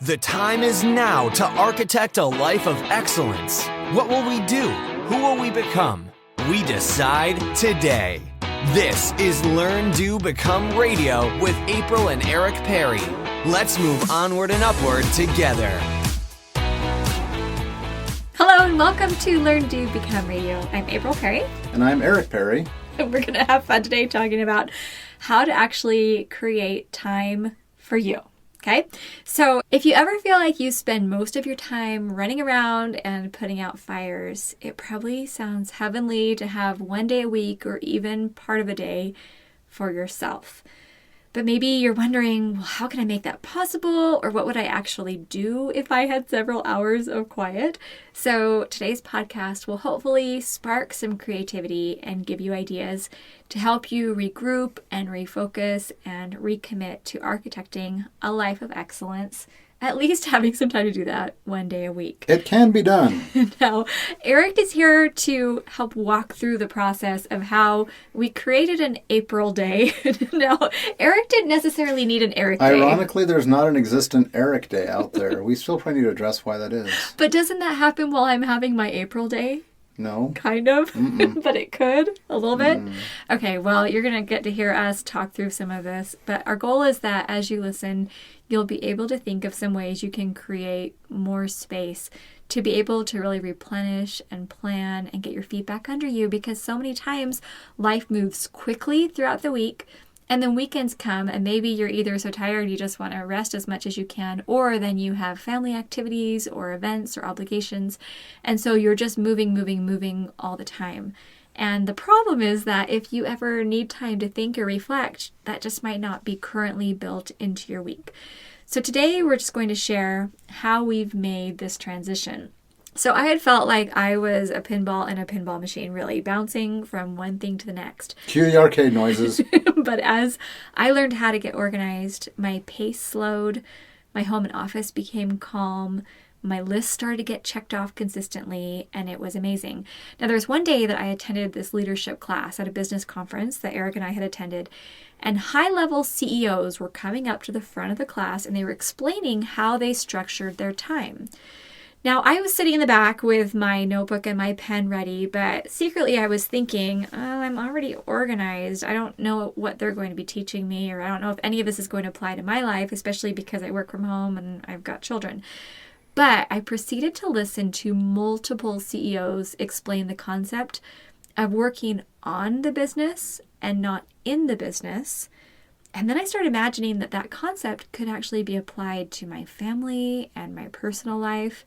The time is now to architect a life of excellence. What will we do? Who will we become? We decide today. This is Learn, Do, Become Radio with April and Eric Perry. Let's move onward and upward together. Hello and welcome to Learn, Do, Become Radio. I'm April Perry. And I'm Eric Perry. And we're going to have fun today talking about how to actually create time for you. Okay, so if you ever feel like you spend most of your time running around and putting out fires, it probably sounds heavenly to have one day a week or even part of a day for yourself. But maybe you're wondering, well, how can I make that possible? Or what would I actually do if I had several hours of quiet? So today's podcast will hopefully spark some creativity and give you ideas to help you regroup and refocus and recommit to architecting a life of excellence. At least having some time to do that one day a week. It can be done. Now, Eric is here to help walk through the process of how we created an April day. Now, Eric didn't necessarily need an Eric day. Ironically, there's not an existent Eric day out there. We still probably need to address why that is. But doesn't that happen while I'm having my April day? No. Kind of, but it could, a little bit. Okay, well, you're going to get to hear us talk through some of this, but our goal is that as you listen, you'll be able to think of some ways you can create more space to be able to really replenish and plan and get your feet back under you, because so many times life moves quickly throughout the week. And then weekends come and maybe you're either so tired you just want to rest as much as you can, or then you have family activities or events or obligations. And so you're just moving all the time. And the problem is that if you ever need time to think or reflect, that just might not be currently built into your week. So today we're just going to share how we've made this transition. So I had felt like I was a pinball in a pinball machine, really bouncing from one thing to the next. Cue the arcade noises. But as I learned how to get organized, my pace slowed, my home and office became calm, my list started to get checked off consistently, and it was amazing. Now, there was one day that I attended this leadership class at a business conference that Eric and I had attended, and high-level CEOs were coming up to the front of the class, and they were explaining how they structured their time. Now, I was sitting in the back with my notebook and my pen ready, but secretly I was thinking, oh, I'm already organized. I don't know what they're going to be teaching me, or I don't know if any of this is going to apply to my life, especially because I work from home and I've got children. But I proceeded to listen to multiple CEOs explain the concept of working on the business and not in the business. And then I started imagining that that concept could actually be applied to my family and my personal life.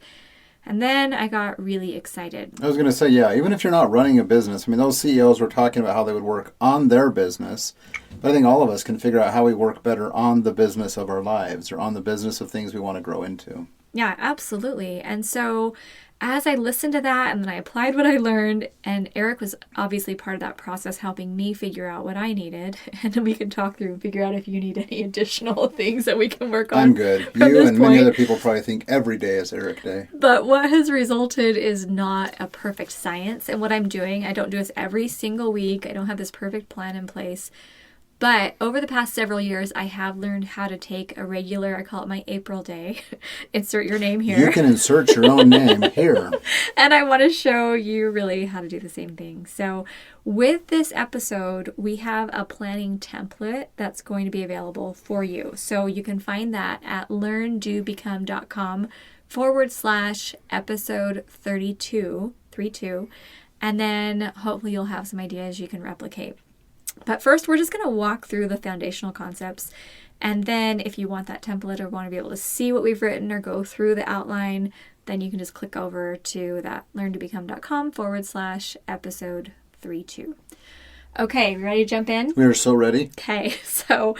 And then I got really excited. I was going to say, yeah, even if you're not running a business, I mean, those CEOs were talking about how they would work on their business. But I think all of us can figure out how we work better on the business of our lives or on the business of things we want to grow into. Yeah, absolutely. And so as I listened to that and then I applied what I learned, and Eric was obviously part of that process helping me figure out what I needed, and then we can talk through and figure out if you need any additional things that we can work on. I'm good. You and many other people probably think every day is Eric Day. But what has resulted is not a perfect science. And what I'm doing, I don't do this every single week. I don't have this perfect plan in place. But over the past several years, I have learned how to take a regular, I call it my April day. Insert your name here. You can insert your own name here. And I want to show you really how to do the same thing. So with this episode, we have a planning template that's going to be available for you. So you can find that at learndobecome.com/episode 32. And then hopefully you'll have some ideas you can replicate. But first, we're just going to walk through the foundational concepts. And then if you want that template or want to be able to see what we've written or go through the outline, then you can just click over to that learndobecome.com/episode 32. Okay, ready to jump in? We are so ready. Okay, so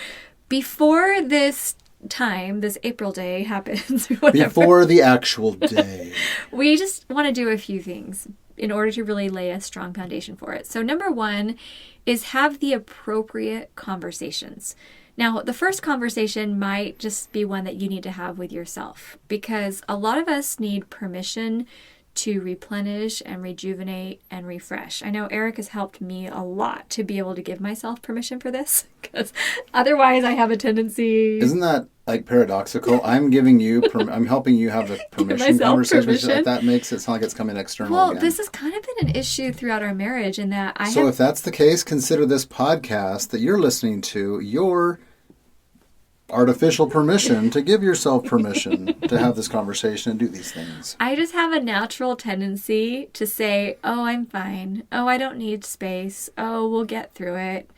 before this time, this April day happens, Before the actual day. we just want to do a few things in order to really lay a strong foundation for it. So number one is have the appropriate conversations. Now, the first conversation might just be one that you need to have with yourself, because a lot of us need permission to replenish and rejuvenate and refresh. I know Eric has helped me a lot to be able to give myself permission for this, because otherwise I have a tendency. Isn't that like paradoxical? I'm giving you, I'm helping you have the permission conversation. Permission. That makes it sound like it's coming external. Well, again. this has kind of been an issue throughout our marriage in that if that's the case, consider this podcast that you're listening to your artificial permission to give yourself permission to have this conversation and do these things. I just have a natural tendency to say, oh, I'm fine. Oh, I don't need space. Oh, we'll get through it.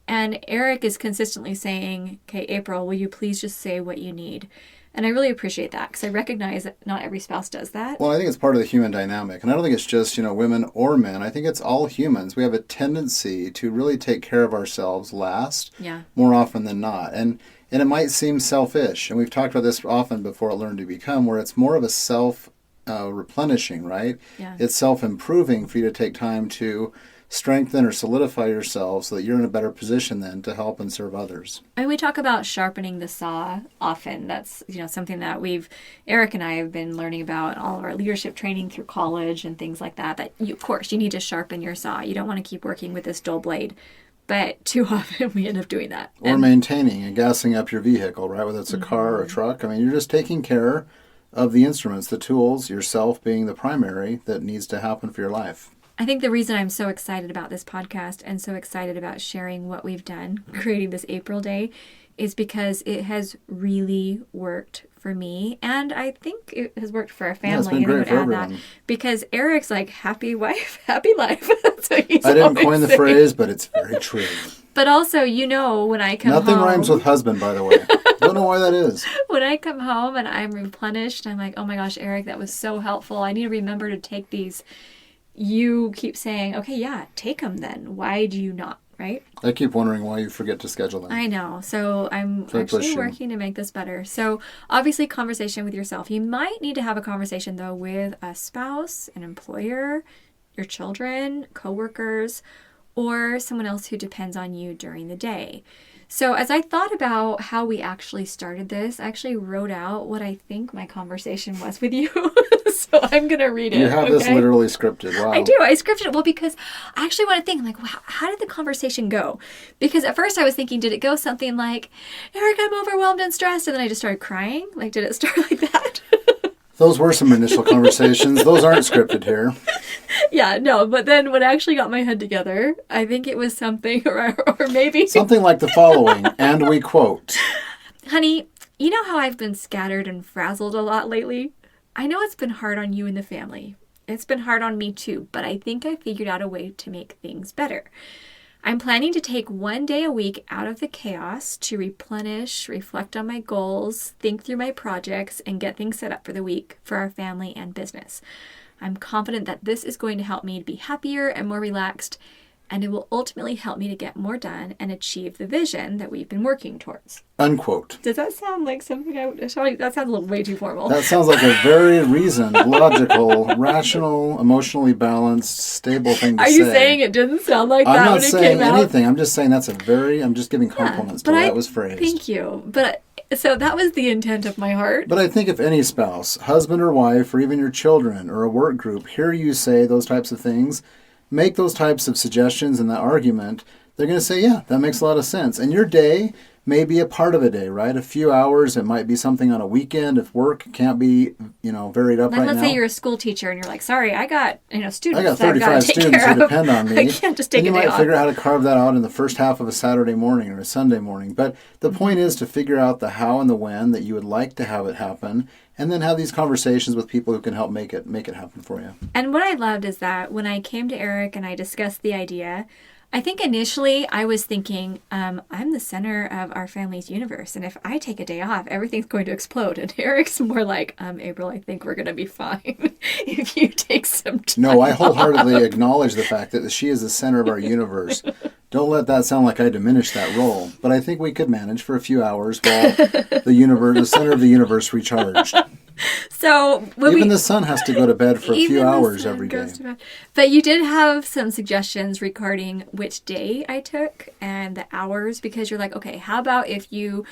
And Eric is consistently saying, okay, April, will you please just say what you need? And I really appreciate that because I recognize that not every spouse does that. Well, I think it's part of the human dynamic. And I don't think it's just, women or men. I think it's all humans. We have a tendency to really take care of ourselves last more often than not. And it might seem selfish. And we've talked about this often before at Learn to Become, where it's more of a self-replenishing, right? Yeah. It's self-improving for you to take time to strengthen or solidify yourself so that you're in a better position then to help and serve others. And we talk about sharpening the saw often. That's, something that Eric and I have been learning about in all of our leadership training through college and things like that, of course, you need to sharpen your saw. You don't want to keep working with this dull blade. But too often we end up doing that. Or maintaining and gassing up your vehicle, right? Whether it's a car or a truck. I mean, you're just taking care of the instruments, the tools, yourself being the primary that needs to happen for your life. I think the reason I'm so excited about this podcast and so excited about sharing what we've done, creating this April Day, is because it has really worked for me. And I think it has worked for our family. Yeah, it's been great for everyone. That because Eric's like, happy wife, happy life. That's what he's I didn't coin the saying. phrase, but it's very true. But also, when I come home... Nothing rhymes with husband, by the way. Don't know why that is. When I come home and I'm replenished, I'm like, oh my gosh, Eric, that was so helpful. I need to remember to take these. You keep saying, okay, yeah, take them then. Why do you not, right? I keep wondering why you forget to schedule them. I know. So I'm actually working to make this better. So obviously conversation with yourself. You might need to have a conversation, though, with a spouse, an employer, your children, coworkers, or someone else who depends on you during the day. So as I thought about how we actually started this, I actually wrote out what I think my conversation was with you. So I'm going to read it. You have this literally scripted. Wow. I do. I scripted it. Well, because I actually want to think, like, wow, how did the conversation go? Because at first I was thinking, did it go something like, Eric, I'm overwhelmed and stressed, and then I just started crying? Like, did it start like that? Those were some initial conversations. Those aren't scripted here. Yeah, no, but then when I actually got my head together, I think it was something, or maybe... Something like the following, and we quote. Honey, you know how I've been scattered and frazzled a lot lately? I know it's been hard on you and the family. It's been hard on me too, but I think I figured out a way to make things better. I'm planning to take one day a week out of the chaos to replenish, reflect on my goals, think through my projects, and get things set up for the week for our family and business. I'm confident that this is going to help me to be happier and more relaxed, and it will ultimately help me to get more done and achieve the vision that we've been working towards. Unquote. Does that sound like something that sounds a little way too formal? That sounds like a very reasoned, logical, rational, emotionally balanced, stable thing to say. Are you saying it didn't sound like that when it came out? I'm not saying anything. I'm just saying I'm just giving compliments to how that was phrased. Thank you. So that was the intent of my heart. But I think if any spouse, husband or wife, or even your children or a work group, hear you say those types of things, make those types of suggestions in that argument, they're going to say, yeah, that makes a lot of sense. And your day may be a part of a day, right? A few hours. It might be something on a weekend if work can't be, varied up right now. Let's say you're a school teacher and you're like, sorry, I got, students. I got 35 students who depend on me. I can't just take a day off. You might figure out how to carve that out in the first half of a Saturday morning or a Sunday morning. But the point is to figure out the how and the when that you would like to have it happen, and then have these conversations with people who can help make it happen for you. And what I loved is that when I came to Eric and I discussed the idea, I think initially I was thinking, I'm the center of our family's universe, and if I take a day off, everything's going to explode. And Eric's more like, April, I think we're going to be fine if you take some time No, I wholeheartedly acknowledge the fact that she is the center of our universe. Don't let that sound like I diminish that role. But I think we could manage for a few hours while the center of the universe recharged. So even the sun has to go to bed for a few hours every day. But you did have some suggestions regarding which day I took and the hours, because you're like, okay, how about if you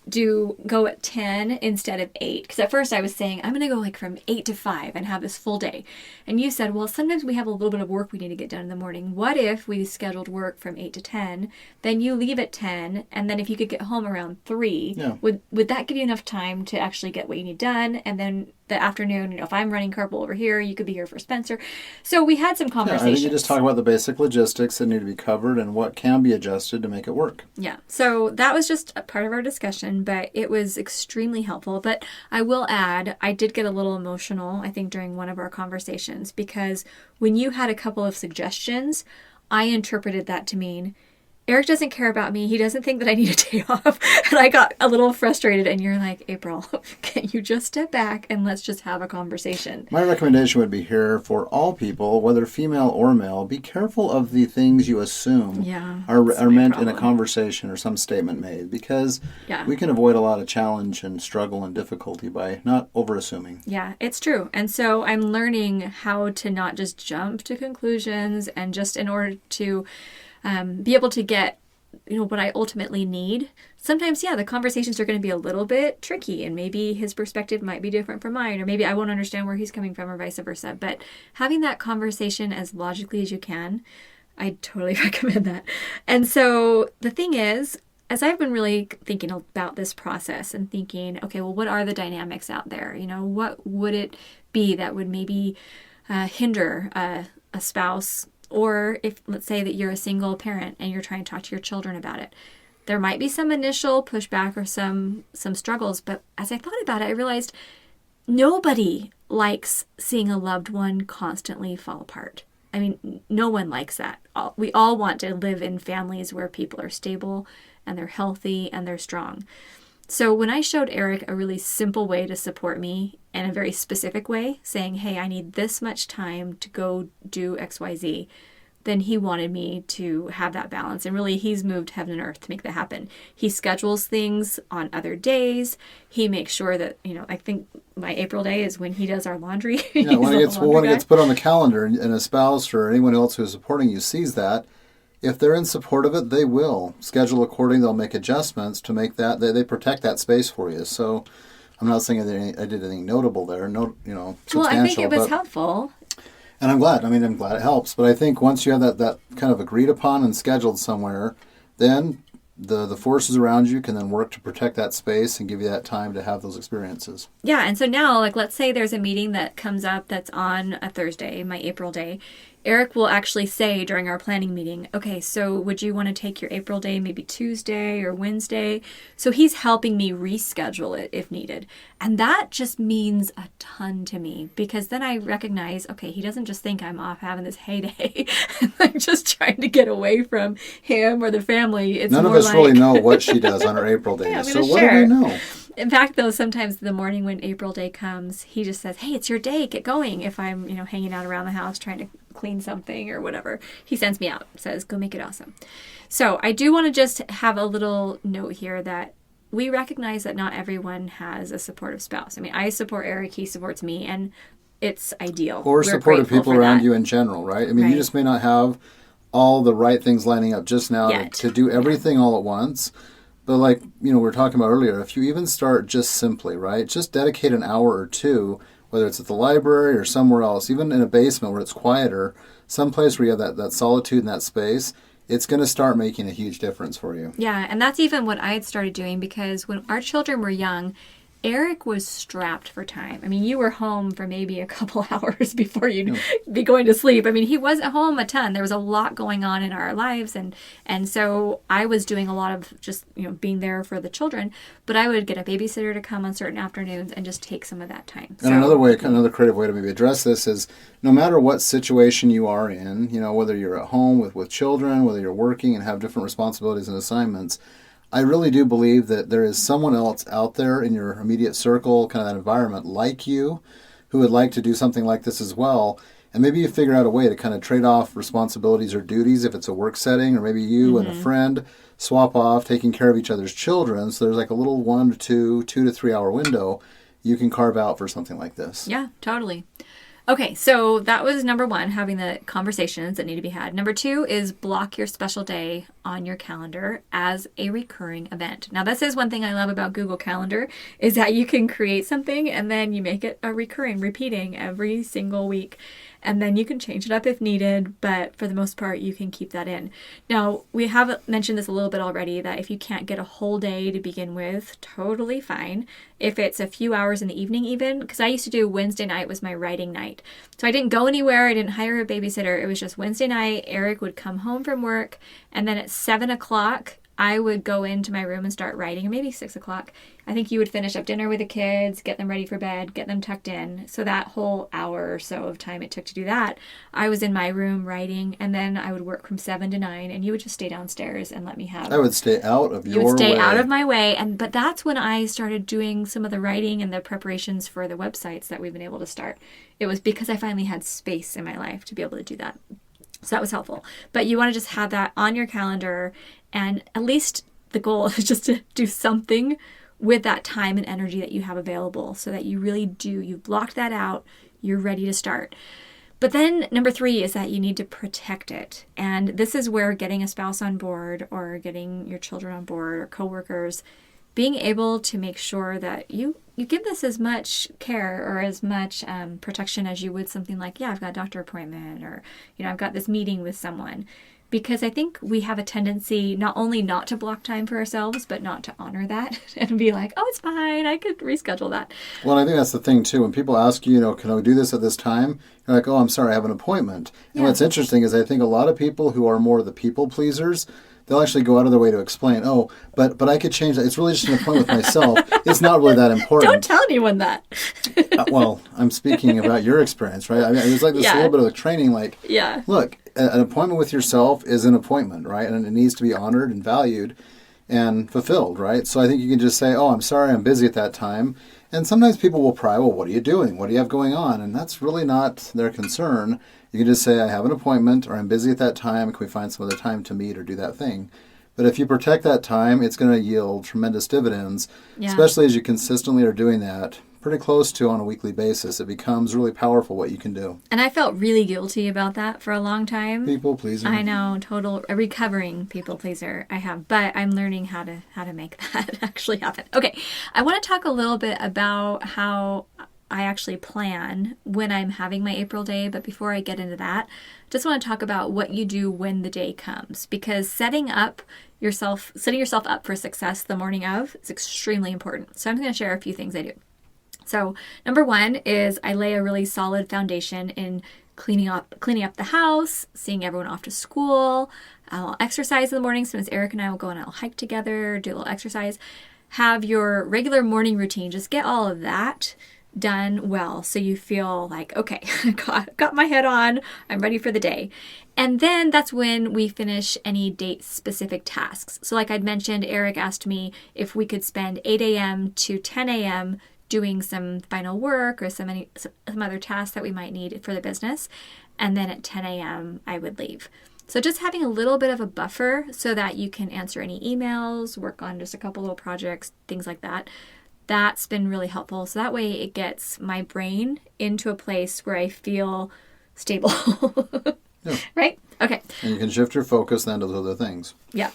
go at 10 instead of 8. Because at first I was saying, I'm going to go like from 8 to 5 and have this full day. And you said, well, sometimes we have a little bit of work we need to get done in the morning. What if we scheduled work from 8 to 10, then you leave at 10, and then if you could get home around 3, would that give you enough time to actually get what you need done? And then the afternoon, if I'm running carpool over here, you could be here for Spencer. So we had some conversations. I think you just talk about the basic logistics that need to be covered and what can be adjusted to make it work. Yeah. So that was just a part of our discussion, but it was extremely helpful. But I will add, I did get a little emotional, I think, during one of our conversations, because when you had a couple of suggestions, I interpreted that to mean, Eric doesn't care about me. He doesn't think that I need a day off. And I got a little frustrated. And you're like, April, can you just step back and let's just have a conversation? My recommendation would be here for all people, whether female or male, be careful of the things you assume are meant in a conversation or some statement made, because we can avoid a lot of challenge and struggle and difficulty by not over-assuming. Yeah, it's true. And so I'm learning how to not just jump to conclusions, and just in order to be able to get, what I ultimately need. Sometimes, the conversations are going to be a little bit tricky, and maybe his perspective might be different from mine, or maybe I won't understand where he's coming from, or vice versa. But having that conversation as logically as you can, I totally recommend that. And so the thing is, as I've been really thinking about this process and thinking, okay, well, what are the dynamics out there? What would it be that would maybe hinder a spouse? Or if, let's say that you're a single parent and you're trying to talk to your children about it, there might be some initial pushback or some struggles. But as I thought about it, I realized nobody likes seeing a loved one constantly fall apart. I mean, no one likes that. We all want to live in families where people are stable and they're healthy and they're strong. So when I showed Eric a really simple way to support me in a very specific way, saying, hey, I need this much time to go do XYZ, then he wanted me to have that balance. And really, he's moved heaven and earth to make that happen. He schedules things on other days. He makes sure that, I think my April day is when he does our laundry. Yeah, when it gets put on the calendar and a spouse or anyone else who's supporting you sees that, if they're in support of it, they will schedule according. They'll make adjustments to make that. They protect that space for you. So I'm not saying that I did anything notable there. Substantial. Well, I think it was helpful. And I'm glad. I'm glad it helps. But I think once you have that kind of agreed upon and scheduled somewhere, then the forces around you can then work to protect that space and give you that time to have those experiences. Yeah, and so now, let's say there's a meeting that comes up that's on a Thursday, my April day. Eric will actually say during our planning meeting, okay, so would you want to take your April day maybe Tuesday or Wednesday? So he's helping me reschedule it if needed. And that just means a ton to me, because then I recognize, okay, he doesn't just think I'm off having this heyday and I'm just trying to get away from him or the family. It's None of us really know what she does on her April day. So what do we know? In fact, though, sometimes the morning when April day comes, he just says, hey, it's your day, get going. If I'm, hanging out around the house trying to clean something or whatever, he sends me out, says, go make it awesome. So I do want to just have a little note here that we recognize that not everyone has a supportive spouse. I mean, I support Eric, he supports me, and it's ideal. Or supportive people around you in general, right? I mean, you just may not have all the right things lining up just now to do everything all at once. But we were talking about earlier, if you even start just simply, right, just dedicate an hour or two, whether it's at the library or somewhere else, even in a basement where it's quieter, someplace where you have that solitude and that space, it's going to start making a huge difference for you. Yeah, and that's even what I had started doing, because when our children were young, Eric was strapped for time. I mean, you were home for maybe a couple hours before you'd be going to sleep. I mean, he wasn't home a ton. There was a lot going on in our lives. And so I was doing a lot of just, being there for the children. But I would get a babysitter to come on certain afternoons and just take some of that time. And another creative way to maybe address this is no matter what situation you are in, whether you're at home with children, whether you're working and have different responsibilities and assignments, I really do believe that there is someone else out there in your immediate circle, kind of that environment like you, who would like to do something like this as well. And maybe you figure out a way to kind of trade off responsibilities or duties if it's a work setting, or maybe you and a friend swap off taking care of each other's children. So there's a little 1 to 2 to 3 hour window you can carve out for something like this. Yeah, totally. Okay, so that was number one, having the conversations that need to be had. Number two is block your special day on your calendar as a recurring event. Now, this is one thing I love about Google Calendar is that you can create something and then you make it a recurring, repeating every single week. And then you can change it up if needed, but for the most part, you can keep that in. Now, we have mentioned this a little bit already, that if you can't get a whole day to begin with, totally fine. If it's a few hours in the evening even, because I used to do Wednesday night was my writing night. So I didn't go anywhere, I didn't hire a babysitter. It was just Wednesday night, Eric would come home from work, and then at 7 o'clock, I would go into my room and start writing, or maybe 6 o'clock. I think you would finish up dinner with the kids, get them ready for bed, get them tucked in. So that whole hour or so of time it took to do that, I was in my room writing, and then I would work from 7 to 9, and you would just stay downstairs and let me have... I would stay out of your way. You would stay out of my way, but that's when I started doing some of the writing and the preparations for the websites that we've been able to start. It was because I finally had space in my life to be able to do that. So that was helpful. But you want to just have that on your calendar, and at least the goal is just to do something with that time and energy that you have available so that you really do, you've blocked that out, you're ready to start. But then number 3 is that you need to protect it. And this is where getting a spouse on board or getting your children on board or coworkers, being able to make sure that you give this as much care or as much protection as you would something like, yeah, I've got a doctor appointment, or, I've got this meeting with someone. Because I think we have a tendency not only not to block time for ourselves, but not to honor that and be like, oh, it's fine, I could reschedule that. Well, I think that's the thing, too. When people ask you, can I do this at this time? You're like, oh, I'm sorry, I have an appointment. And what's interesting is I think a lot of people who are more the people pleasers, they'll actually go out of their way to explain, oh, but I could change that. It's really just an appointment with myself. It's not really that important. Don't tell anyone that. Well, I'm speaking about your experience, right? I mean, it was like this little bit of a training, like, look, an appointment with yourself is an appointment, right? And it needs to be honored and valued and fulfilled, right? So I think you can just say, oh, I'm sorry, I'm busy at that time. And sometimes people will pry, well, what are you doing? What do you have going on? And that's really not their concern. You can just say, I have an appointment, or I'm busy at that time. Can we find some other time to meet or do that thing? But if you protect that time, it's going to yield tremendous dividends, especially as you consistently are doing that pretty close to on a weekly basis. It becomes really powerful what you can do. And I felt really guilty about that for a long time. People pleaser. I know, a recovering people pleaser I have, but I'm learning how to make that actually happen. Okay, I want to talk a little bit about how I actually plan when I'm having my April day, but before I get into that, just want to talk about what you do when the day comes, because setting yourself up for success the morning of is extremely important. So I'm going to share a few things I do. So number 1 is I lay a really solid foundation in cleaning up the house, seeing everyone off to school. I'll exercise in the morning. Sometimes Eric and I will go and I'll hike together, do a little exercise. Have your regular morning routine. Just get all of that done well, so you feel like, okay, got my head on, I'm ready for the day. And then that's when we finish any date-specific tasks. So like I'd mentioned, Eric asked me if we could spend 8 a.m. to 10 a.m. doing some final work or some other tasks that we might need for the business. And then at 10 a.m. I would leave. So just having a little bit of a buffer so that you can answer any emails, work on just a couple little projects, things like that. That's been really helpful. So that way it gets my brain into a place where I feel stable. Right? Okay. And you can shift your focus then to those other things. Yeah.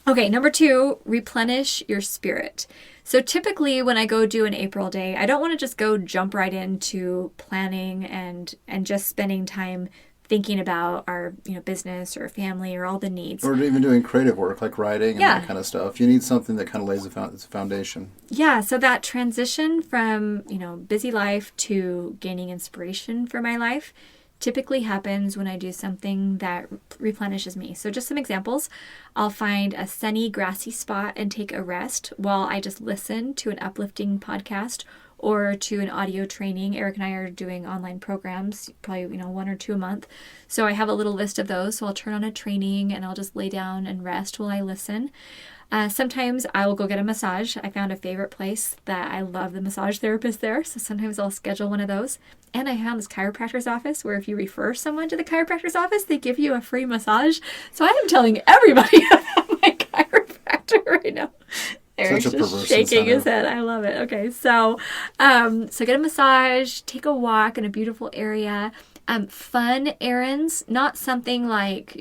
Okay, number 2, replenish your spirit. So typically when I go do an April day, I don't want to just go jump right into planning and just spending time thinking about our business or family or all the needs. Or even doing creative work like writing and that kind of stuff. You need something that kind of lays the foundation. Yeah, so that transition from busy life to gaining inspiration for my life typically happens when I do something that replenishes me. So just some examples. I'll find a sunny, grassy spot and take a rest while I just listen to an uplifting podcast or to an audio training. Eric and I are doing online programs, probably 1 or 2 a month. So I have a little list of those. So I'll turn on a training and I'll just lay down and rest while I listen. Sometimes I will go get a massage. I found a favorite place that I love the massage therapist there. So sometimes I'll schedule one of those. And I found this chiropractor's office where if you refer someone to the chiropractor's office, they give you a free massage. So I am telling everybody about my chiropractor right now. Eric's just shaking his head. I love it. Okay, so get a massage, take a walk in a beautiful area. Fun errands, not something like,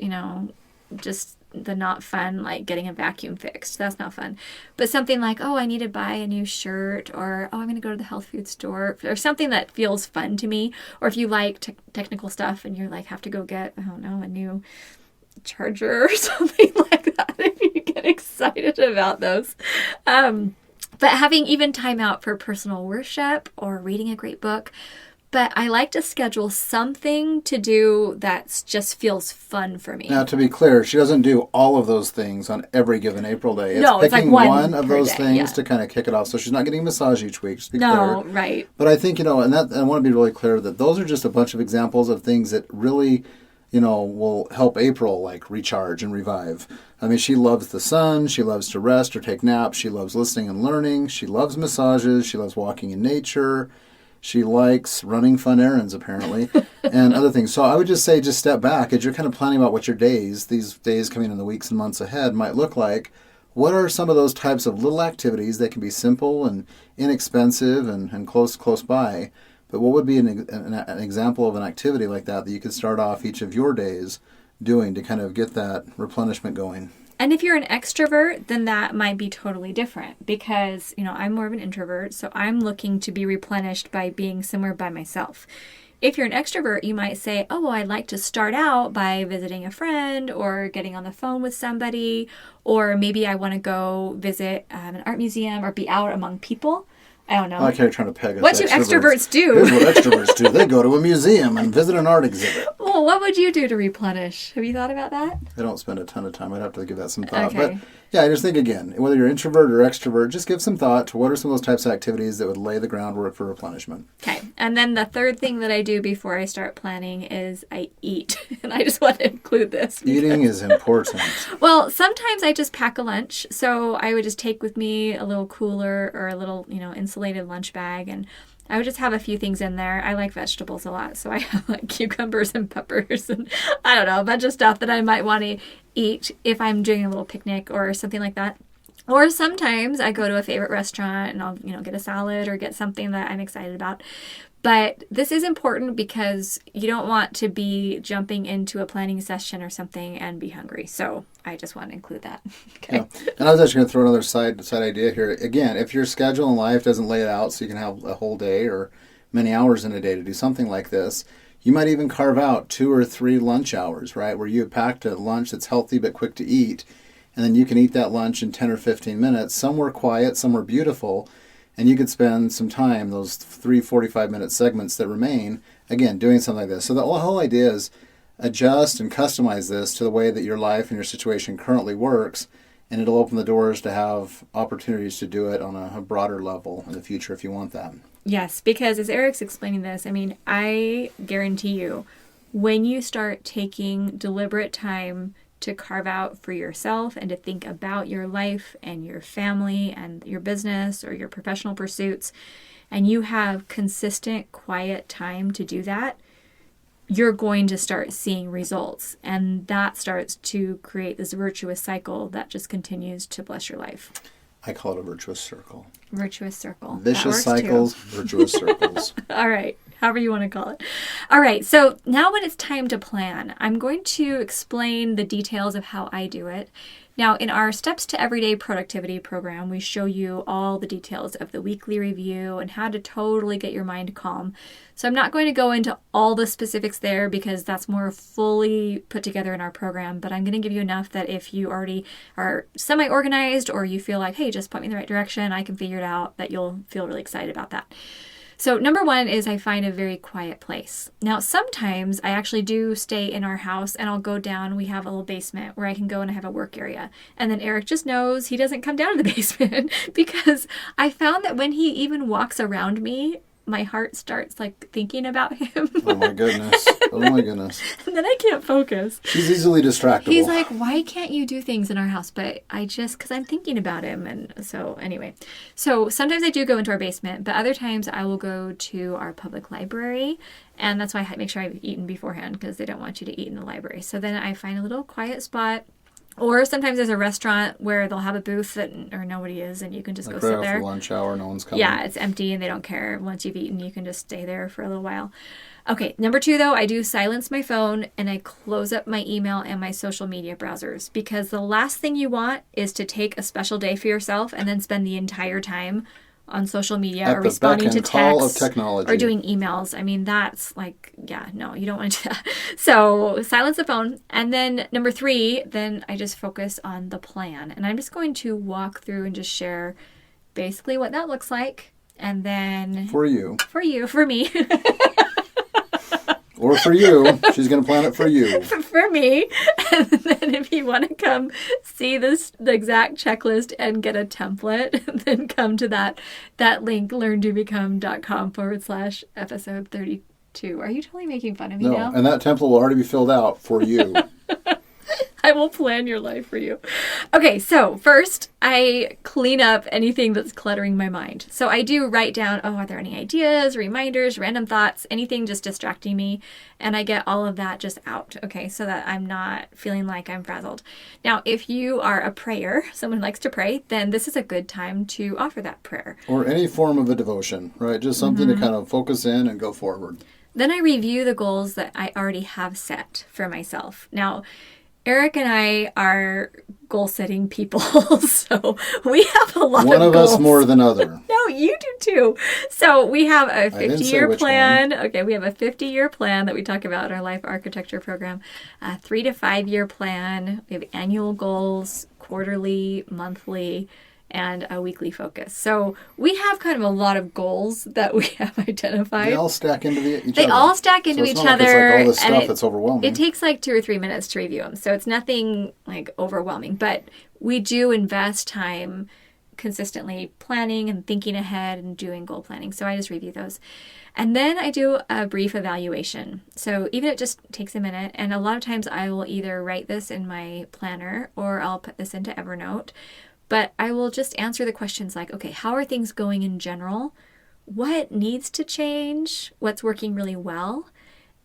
just the not fun, like getting a vacuum fixed. That's not fun. But something like, oh, I need to buy a new shirt, or oh, I'm going to go to the health food store, or something that feels fun to me. Or if you like technical stuff and you're like, have to go get, I don't know, a new charger or something like that, if you get excited about those. But having even time out for personal worship or reading a great book. But I like to schedule something to do that just feels fun for me. Now, to be clear, she doesn't do all of those things on every given April day. No, it's picking like one of those day, things to kind of kick it off. So she's not getting a massage each week, just to be No, clear. right. But I think, and I want to be really clear that those are just a bunch of examples of things that really, will help April, like, recharge and revive. I mean, she loves the sun. She loves to rest or take naps. She loves listening and learning. She loves massages. She loves walking in nature. She likes running fun errands, apparently, and other things. So I would just say, just step back as you're kind of planning about what your these days coming in the weeks and months ahead might look like. What are some of those types of little activities that can be simple and inexpensive and close by? But what would be an example of an activity like that you could start off each of your days doing to kind of get that replenishment going? And if you're an extrovert, then that might be totally different because, I'm more of an introvert, so I'm looking to be replenished by being somewhere by myself. If you're an extrovert, you might say, oh, well, I'd like to start out by visiting a friend or getting on the phone with somebody, or maybe I want to go visit an art museum or be out among people. I don't know. I like how you're trying to peg us. What do extroverts do? Here's what extroverts do. They go to a museum and visit an art exhibit. Well, what would you do to replenish? Have you thought about that? I don't spend a ton of time. I'd have to give that some thought. Okay. But yeah, I just think, again, whether you're introvert or extrovert, just give some thought to what are some of those types of activities that would lay the groundwork for replenishment. Okay. And then the third thing that I do before I start planning is I eat. And I just want to include this. Eating is important. Well, sometimes I just pack a lunch. So I would just take with me a little cooler or a little, insulated lunch bag, and I would just have a few things in there. I like vegetables a lot, so I have like cucumbers and peppers and I don't know, a bunch of stuff that I might want to eat if I'm doing a little picnic or something like that. Or sometimes I go to a favorite restaurant and I'll, get a salad or get something that I'm excited about. But this is important because you don't want to be jumping into a planning session or something and be hungry. So I just want to include that. Okay. Yeah. And I was actually going to throw another side idea here. Again, if your schedule in life doesn't lay it out so you can have a whole day or many hours in a day to do something like this, you might even carve out 2 or 3 lunch hours, right, where you have packed a lunch that's healthy but quick to eat, and then you can eat that lunch in 10 or 15 minutes, somewhere quiet, somewhere beautiful, and you could spend some time, those 3 45-minute segments that remain, again, doing something like this. So the whole idea is adjust and customize this to the way that your life and your situation currently works, and it'll open the doors to have opportunities to do it on a broader level in the future if you want that. Yes, because as Eric's explaining this, I guarantee you, when you start taking deliberate time to carve out for yourself and to think about your life and your family and your business or your professional pursuits, and you have consistent, quiet time to do that, you're going to start seeing results. And that starts to create this virtuous cycle that just continues to bless your life. I call it a virtuous circle. Virtuous circle. Vicious cycles, virtuous circles. All right. However you want to call it. All right. So now when it's time to plan, I'm going to explain the details of how I do it. Now, in our Steps to Everyday Productivity program, we show you all the details of the weekly review and how to totally get your mind calm. So I'm not going to go into all the specifics there because that's more fully put together in our program, but I'm going to give you enough that if you already are semi-organized or you feel like, hey, just point me in the right direction, I can figure it out, that you'll feel really excited about that. So number 1 is I find a very quiet place. Now, sometimes I actually do stay in our house and I'll go down. We have a little basement where I can go and I have a work area. And then Eric just knows he doesn't come down to the basement because I found that when he even walks around me, my heart starts like thinking about him. Oh my goodness. Oh my goodness. And then I can't focus. He's easily distractible. He's like, why can't you do things in our house? But because I'm thinking about him. And so anyway, so sometimes I do go into our basement, but other times I will go to our public library. And that's why I make sure I've eaten beforehand because they don't want you to eat in the library. So then I find a little quiet spot. Or sometimes there's a restaurant where they'll have a booth or nobody is, and you can just Like go right sit there. after lunch hour, no one's coming. Yeah, it's empty and they don't care. Once you've eaten, you can just stay there for a little while. Okay, number 2, though, I do silence my phone and I close up my email and my social media browsers, because the last thing you want is to take a special day for yourself and then spend the entire time on social media At or the responding beck to and call of texts technology. or doing emails. I mean, that's like, yeah, no, you don't want to do that. So silence the phone. And then number 3, then I just focus on the plan. And I'm just going to walk through and just share basically what that looks like. And then For you. for me. Or for you. She's going to plan it for you. For me. And then if you want to come see the exact checklist and get a template, then come to that link, learntobecome.com/episode 32. Are you totally making fun of me now? No, and that template will already be filled out for you. I will plan your life for you. Okay, so first I clean up anything that's cluttering my mind. So I do write down, are there any ideas, reminders, random thoughts, anything just distracting me? And I get all of that just out, okay, so that I'm not feeling like I'm frazzled. Now, if you are a prayer, someone who likes to pray, then this is a good time to offer that prayer. Or any form of a devotion, right? Just something to kind of focus in and go forward. Then I review the goals that I already have set for myself. Now, Eric and I are goal-setting people, so we have a lot of goals. One of us more than other. No, you do too. So we have a I didn't say 50-year which plan. one. Okay, we have a 50-year plan that we talk about in our life architecture program. A 3 to 5 year plan. We have annual goals, quarterly, monthly, and a weekly focus. So we have kind of a lot of goals that we have identified. They all stack into each other. They all stack into So it's each not like other. It's like all this and stuff that's overwhelming. It takes like 2 or 3 minutes to review them. So it's nothing like overwhelming. But we do invest time consistently planning and thinking ahead and doing goal planning. So I just review those. And then I do a brief evaluation. So even if it just takes a minute, and a lot of times I will either write this in my planner or I'll put this into Evernote. But I will just answer the questions like, okay, how are things going in general? What needs to change? What's working really well?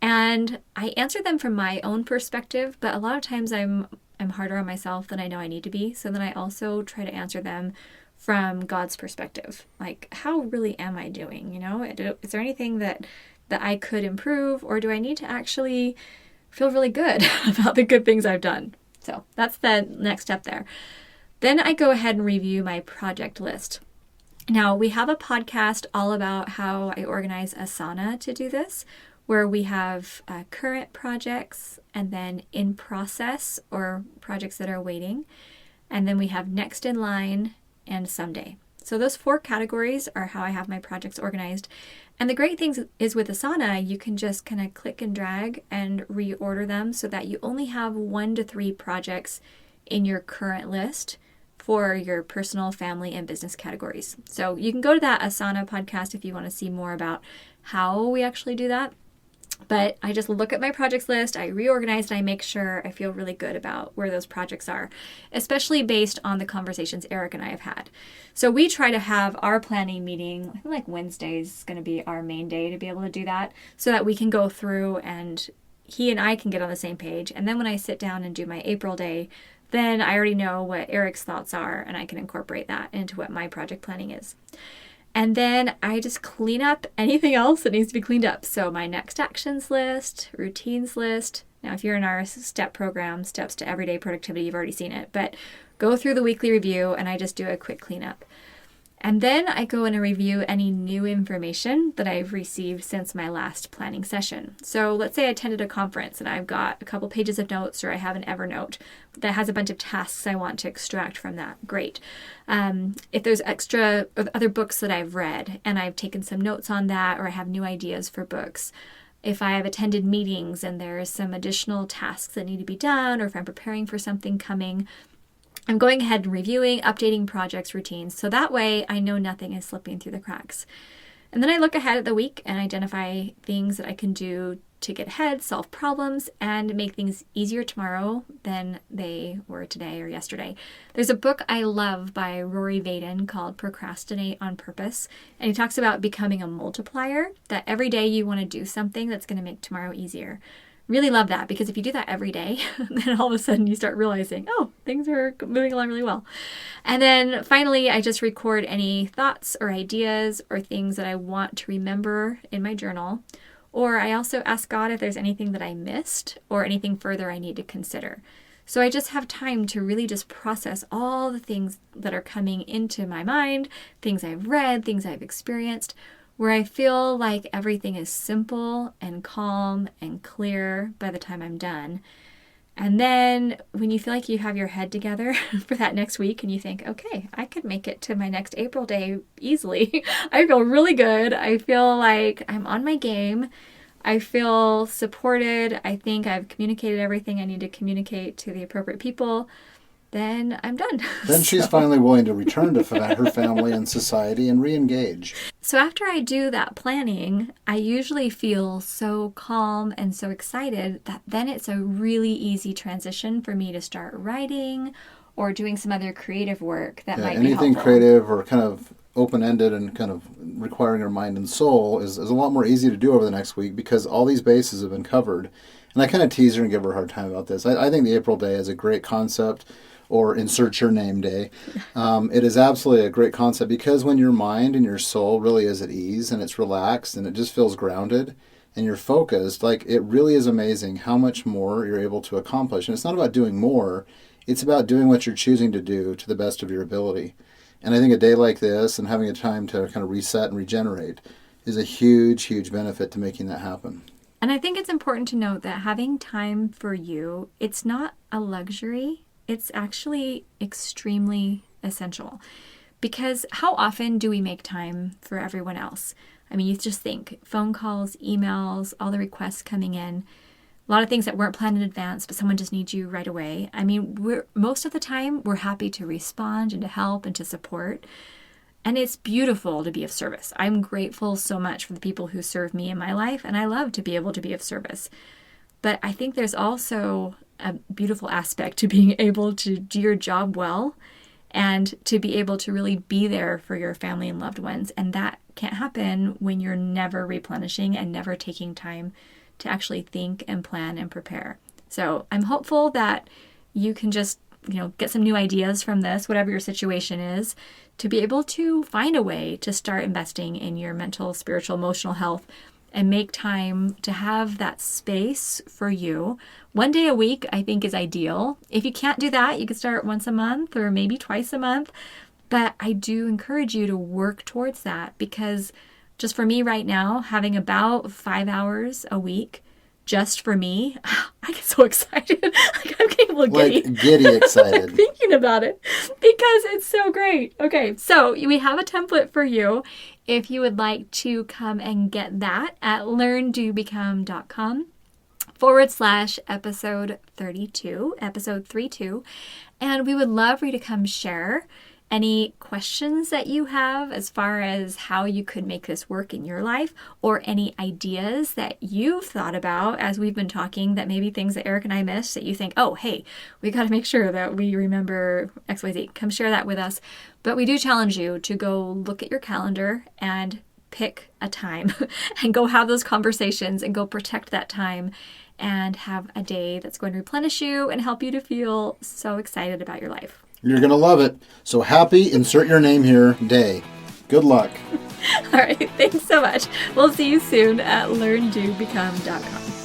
And I answer them from my own perspective, but a lot of times I'm harder on myself than I know I need to be. So then I also try to answer them from God's perspective. Like, how really am I doing? You know, is there anything that I could improve, or do I need to actually feel really good about the good things I've done? So that's the next step there. Then I go ahead and review my project list. Now, we have a podcast all about how I organize Asana to do this, where we have current projects and then in process or projects that are waiting. And then we have next in line and someday. So those 4 categories are how I have my projects organized. And the great thing is with Asana, you can just kind of click and drag and reorder them so that you only have 1 to 3 projects in your current list for your personal, family, and business categories. So you can go to that Asana podcast if you want to see more about how we actually do that. But I just look at my projects list, I reorganize, and I make sure I feel really good about where those projects are, especially based on the conversations Eric and I have had. So we try to have our planning meeting, I think like Wednesdays is going to be our main day to be able to do that, so that we can go through and he and I can get on the same page. And then when I sit down and do my April day, then I already know what Eric's thoughts are, and I can incorporate that into what my project planning is. And then I just clean up anything else that needs to be cleaned up. So my next actions list, routines list. Now, if you're in our STEP program, Steps to Everyday Productivity, you've already seen it. But go through the weekly review, and I just do a quick cleanup. And then I go in and review any new information that I've received since my last planning session. So let's say I attended a conference and I've got a couple pages of notes, or I have an Evernote that has a bunch of tasks I want to extract from that. Great. If there's extra other books that I've read and I've taken some notes on that, or I have new ideas for books. If I have attended meetings and there's some additional tasks that need to be done, or if I'm preparing for something coming, I'm going ahead and reviewing, updating projects, routines, so that way I know nothing is slipping through the cracks. And then I look ahead at the week and identify things that I can do to get ahead, solve problems, and make things easier tomorrow than they were today or yesterday. There's a book I love by Rory Vaden called Procrastinate on Purpose, and he talks about becoming a multiplier, that every day you want to do something that's going to make tomorrow easier. really love that, because if you do that every day, then all of a sudden you start realizing, oh, things are moving along really well. And then finally, I just record any thoughts or ideas or things that I want to remember in my journal. Or I also ask God if there's anything that I missed or anything further I need to consider. So I just have time to really just process all the things that are coming into my mind, things I've read, things I've experienced, where I feel like everything is simple and calm and clear by the time I'm done. And then when you feel like you have your head together for that next week and you think, okay, I could make it to my next April day easily. I feel really good. I feel like I'm on my game. I feel supported. I think I've communicated everything I need to communicate to the appropriate people. Then I'm done. Then she's finally willing to return to her family and society and re-engage. So after I do that planning, I usually feel so calm and so excited that then it's a really easy transition for me to start writing or doing some other creative work that might be helpful. Anything creative or kind of open-ended and kind of requiring your mind and soul is a lot more easy to do over the next week because all these bases have been covered. And I kind of tease her and give her a hard time about this. I think the April Day is a great concept, or insert your name day. It is absolutely a great concept because when your mind and your soul really is at ease and it's relaxed and it just feels grounded and you're focused, like it really is amazing how much more you're able to accomplish. And it's not about doing more, it's about doing what you're choosing to do to the best of your ability. And I think a day like this and having a time to kind of reset and regenerate is a huge, huge benefit to making that happen. And I think it's important to note that having time for you, it's not a luxury. It's actually extremely essential, because how often do we make time for everyone else? I mean, you just think phone calls, emails, all the requests coming in, a lot of things that weren't planned in advance, but someone just needs you right away. I mean, most of the time we're happy to respond and to help and to support. And it's beautiful to be of service. I'm grateful so much for the people who serve me in my life, and I love to be able to be of service. But I think there's also a beautiful aspect to being able to do your job well and to be able to really be there for your family and loved ones. And that can't happen when you're never replenishing and never taking time to actually think and plan and prepare. So I'm hopeful that you can just, get some new ideas from this, whatever your situation is, to be able to find a way to start investing in your mental, spiritual, emotional health and make time to have that space for you. 1 day a week, I think, is ideal. If you can't do that, you can start once a month or maybe twice a month. But I do encourage you to work towards that, because just for me right now, having about 5 hours a week just for me, I get so excited. Like I'm getting a little giddy. Like giddy excited. Thinking about it, because it's so great. Okay, so we have a template for you if you would like to come and get that at learndobecome.com/episode 32, episode 32. And we would love for you to come share any questions that you have as far as how you could make this work in your life, or any ideas that you've thought about as we've been talking, that maybe things that Eric and I missed that you think, oh, hey, we got to make sure that we remember XYZ. Come share that with us. But we do challenge you to go look at your calendar and pick a time and go have those conversations and go protect that time and have a day that's going to replenish you and help you to feel so excited about your life. You're going to love it. So happy, insert your name here, day. Good luck. All right. Thanks so much. We'll see you soon at learndobecome.com.